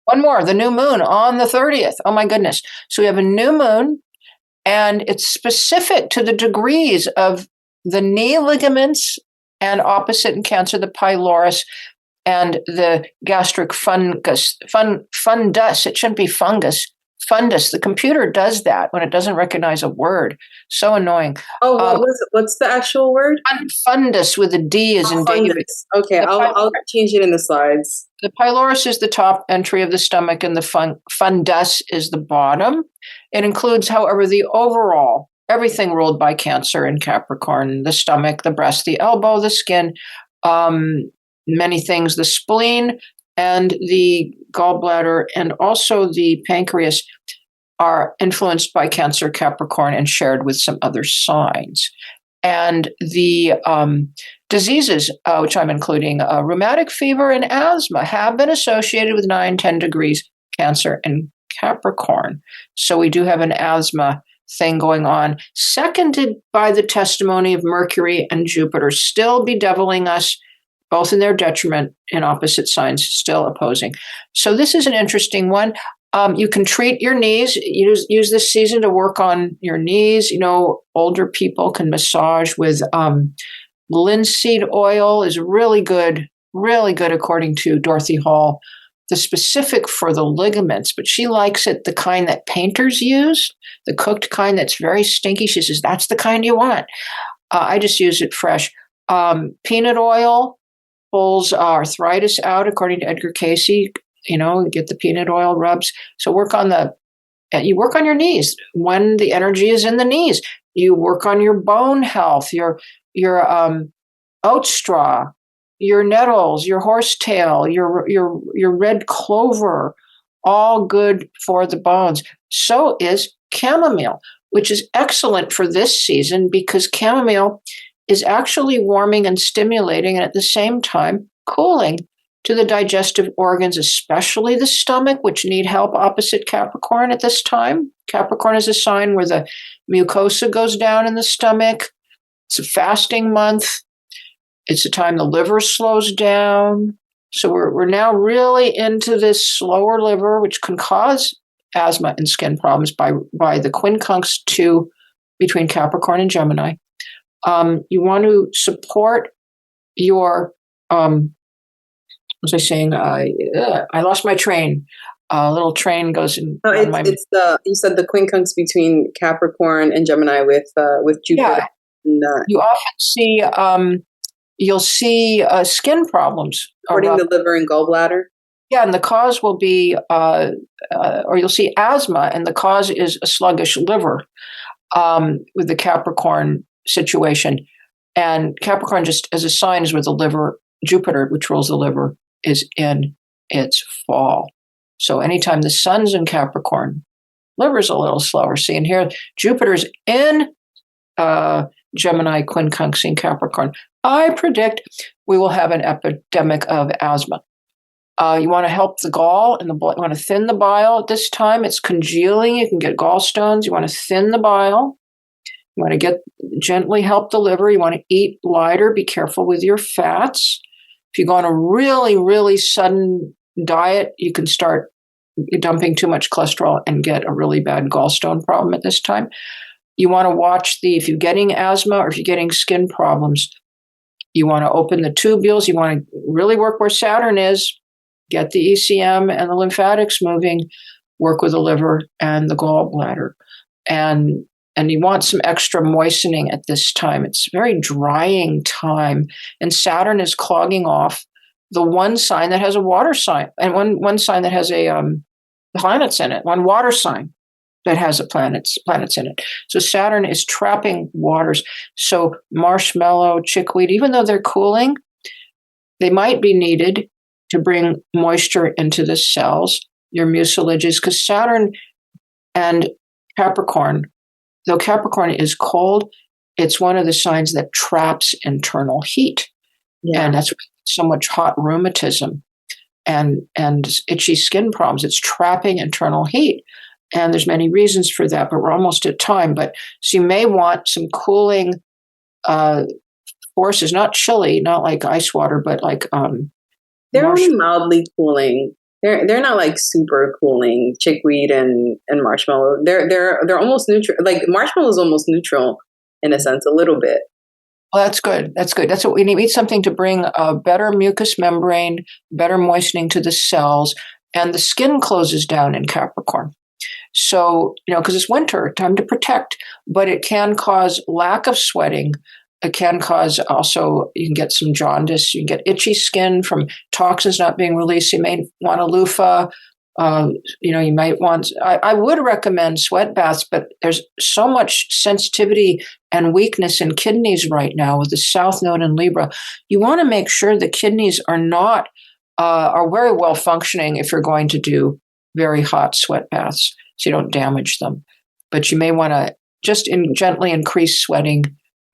One more, the new moon on the 30th. Oh my goodness. So we have a new moon, and it's specific to the degrees of the knee ligaments, and opposite in Cancer, the pylorus, and the gastric fundus. It shouldn't be fungus. Fundus. The computer does that when it doesn't recognize a word. So annoying. Oh, what was it? What's the actual word? Fundus with a D is in David. Okay, I'll change it in the slides. The pylorus is the top entry of the stomach, and the fundus is the bottom. It includes, however, the overall, everything ruled by Cancer and Capricorn, the stomach, the breast, the elbow, the skin, many things, the spleen and the gallbladder, and also the pancreas are influenced by Cancer, Capricorn, and shared with some other signs. And the diseases, which I'm including, rheumatic fever and asthma, have been associated with 9-10 degrees Cancer and Capricorn. So we do have an asthma thing going on, seconded by the testimony of Mercury and Jupiter still bedeviling us, both in their detriment, in opposite signs, still opposing. So this is an interesting one. You can treat your knees. Use this season to work on your knees. Older people can massage with linseed oil is really good according to Dorothy Hall. The specific for the ligaments, but she likes it the kind that painters use, the cooked kind that's very stinky. She says, that's the kind you want. I just use it fresh. Peanut oil pulls arthritis out, according to Edgar Casey. Get the peanut oil rubs. So you work on your knees when the energy is in the knees. You work on your bone health, your oat straw, your nettles, your horsetail, your red clover, all good for the bones. So is chamomile, which is excellent for this season because chamomile is actually warming and stimulating, and at the same time cooling to the digestive organs, especially the stomach, which need help opposite Capricorn at this time. Capricorn is a sign where the mucosa goes down in the stomach. It's a fasting month. It's a time the liver slows down. So we're now really into this slower liver, which can cause asthma and skin problems by the quincunx 2 between Capricorn and Gemini. You want to support your, was I saying? I lost my train. A little train goes in. No, it's you said the quincunx between Capricorn and Gemini with Jupiter. Yeah. You often see, you'll see skin problems. Supporting the liver and gallbladder? Yeah, and the cause will be, or you'll see asthma, and the cause is a sluggish liver with the Capricorn situation. And Capricorn, just as a sign, is where the liver, Jupiter, which rules the liver, is in its fall. So anytime the sun's in Capricorn, liver's a little slower. See, and here Jupiter's in Gemini, quincunxing Capricorn. I predict we will have an epidemic of asthma. You want to help the gall and the blood. You want to thin the bile at this time. It's congealing. You can get gallstones. You want to thin the bile. You want to gently help the liver. You want to eat lighter. Be careful with your fats. If you go on a really, really sudden diet, you can start dumping too much cholesterol and get a really bad gallstone problem at this time. You want to watch if you're getting asthma or if you're getting skin problems, you want to open the tubules. You want to really work where Saturn is, get the ECM and the lymphatics moving, work with the liver and the gallbladder. And you want some extra moistening at this time. It's a very drying time. And Saturn is clogging off the one sign that has a water sign, and one sign that has a planets in it, one water sign that has planets in it. So Saturn is trapping waters. So marshmallow, chickweed, even though they're cooling, they might be needed to bring moisture into the cells, your mucilages, because Saturn and Capricorn, though Capricorn is cold, it's one of the signs that traps internal heat. Yeah. And that's so much hot rheumatism and itchy skin problems. It's trapping internal heat. And there's many reasons for that, but we're almost at time. So you may want some cooling forces, not chilly, not like ice water, but like they're only mildly cooling. They're not like super cooling. Chickweed and marshmallow. They're almost neutral. Like marshmallow is almost neutral in a sense, a little bit. Well, that's good. That's good. That's what we need. We need something to bring a better mucous membrane, better moistening to the cells, and the skin closes down in Capricorn. So, because it's winter, time to protect, but it can cause lack of sweating. It can cause also, you can get some jaundice, you can get itchy skin from toxins not being released. You may want a loofah. You might want, I would recommend sweat baths, but there's so much sensitivity and weakness in kidneys right now with the South Node in Libra. You want to make sure the kidneys are very well functioning if you're going to do very hot sweat baths, so you don't damage them. But you may want to just gently increase sweating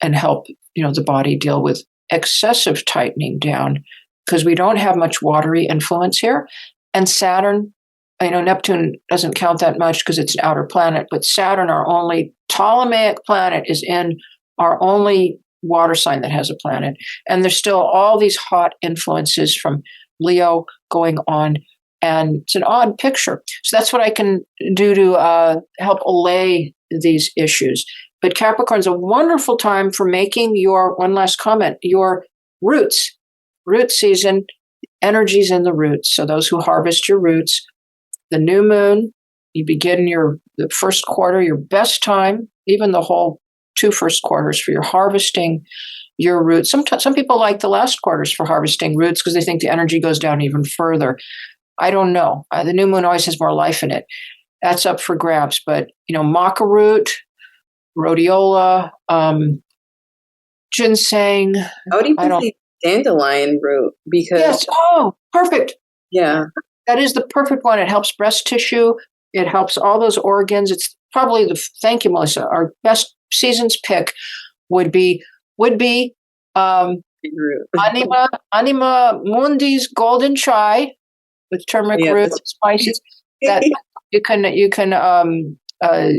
and help, the body deal with excessive tightening down, because we don't have much watery influence here. And Saturn, Neptune doesn't count that much because it's an outer planet, but Saturn, our only Ptolemaic planet, is in our only water sign that has a planet. And there's still all these hot influences from Leo going on. And it's an odd picture. So that's what I can do to help allay these issues. But Capricorn's a wonderful time for making one last comment, your roots. Root season, energies in the roots. So those who harvest your roots, the new moon, you begin the first quarter, your best time, even the whole 2 first quarters for your harvesting your roots. Some people like the last quarters for harvesting roots because they think the energy goes down even further. I don't know. The new moon always has more life in it. That's up for grabs. But, maca root, rhodiola, ginseng. I would even say dandelion root because... Yes. Oh, perfect. Yeah. That is the perfect one. It helps breast tissue. It helps all those organs. It's probably thank you, Melissa. Our best season's pick would be Anima Mundi's golden chai with turmeric root spices. That I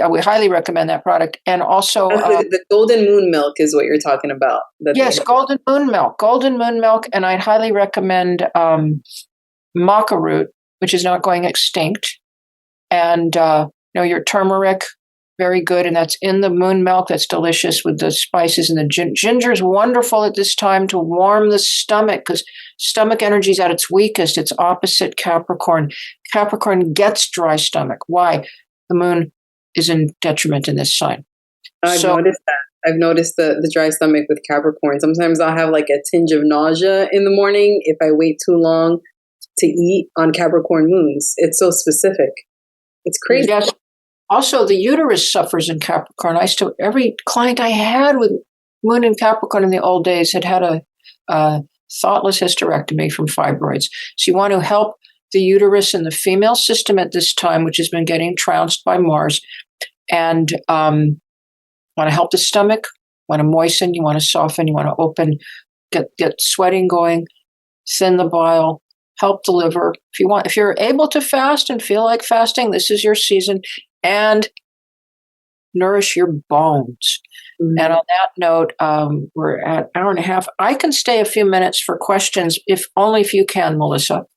would highly recommend that product. And also the golden moon milk is what you're talking about. Yes, golden moon milk. And I'd highly recommend maca root, which is not going extinct. And your turmeric, very good. And that's in the moon milk. That's delicious with the spices. And the ginger is wonderful at this time to warm the stomach, because stomach energy is at its weakest. It's opposite Capricorn. Capricorn gets dry stomach. Why? The moon is in detriment in this sign. I've noticed that. I've noticed the dry stomach with Capricorn. Sometimes I'll have like a tinge of nausea in the morning if I wait too long to eat on Capricorn moons. It's so specific. It's crazy. Yes. Also, the uterus suffers in Capricorn. Every client I had with moon in Capricorn in the old days had a thoughtless hysterectomy from fibroids. So you want to help the uterus and the female system at this time, which has been getting trounced by Mars, and want to help the stomach, want to moisten, you want to soften, you want to open, get sweating going, thin the bile, help the liver. If you're able to fast and feel like fasting, this is your season. And nourish your bones. Mm-hmm. And on that note, we're at an hour and a half. I can stay a few minutes for questions, if only if you can, Melissa.